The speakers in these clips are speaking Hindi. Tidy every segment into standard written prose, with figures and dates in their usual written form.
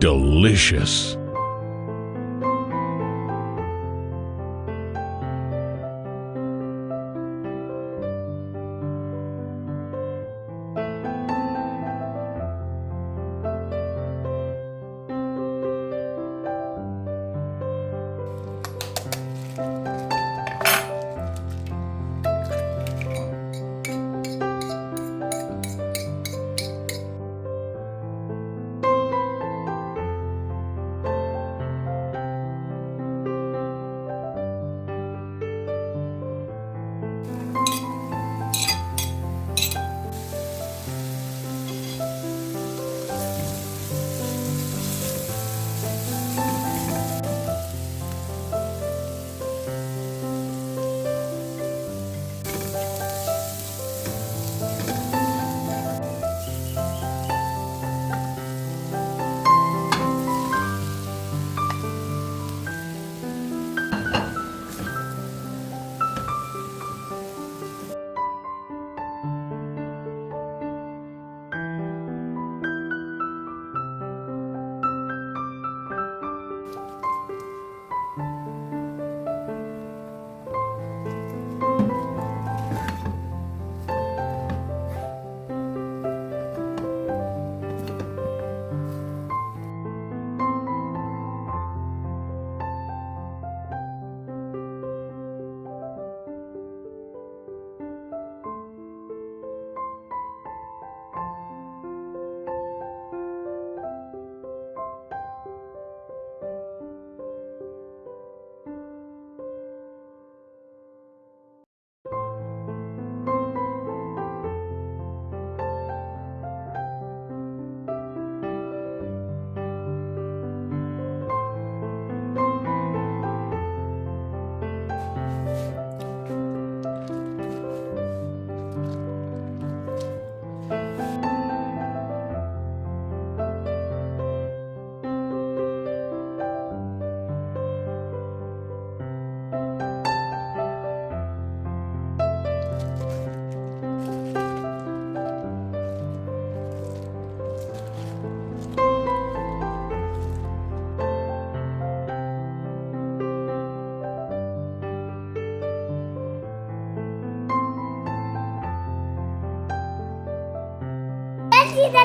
delicious.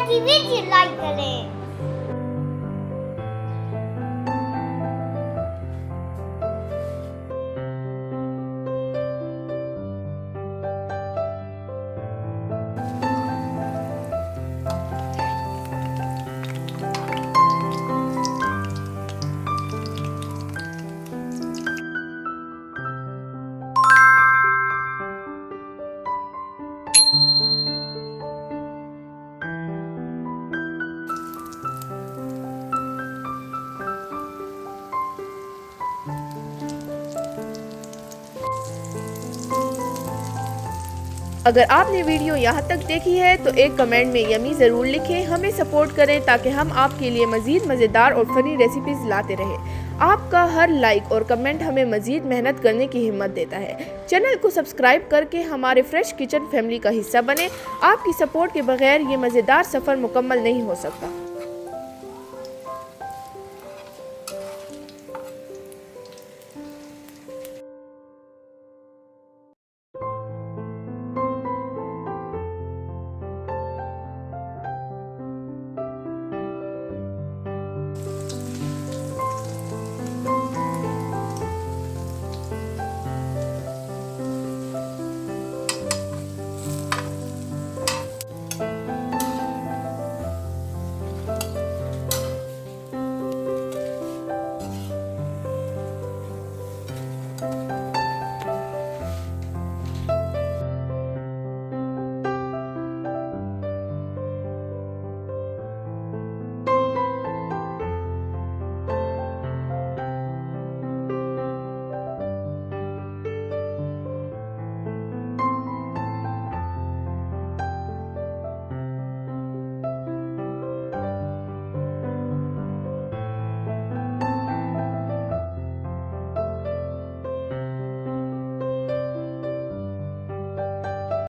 वीडियो लाइक करें। अगर आपने वीडियो यहाँ तक देखी है तो एक कमेंट में यमी ज़रूर लिखें, हमें सपोर्ट करें ताकि हम आपके लिए मज़ीद मज़ेदार और फ़नी रेसिपीज़ लाते रहें। आपका हर लाइक और कमेंट हमें मज़ीद मेहनत करने की हिम्मत देता है। चैनल को सब्सक्राइब करके हमारे फ्रेश किचन फैमिली का हिस्सा बने। आपकी सपोर्ट के बगैर ये मज़ेदार सफ़र मुकम्मल नहीं हो सकता।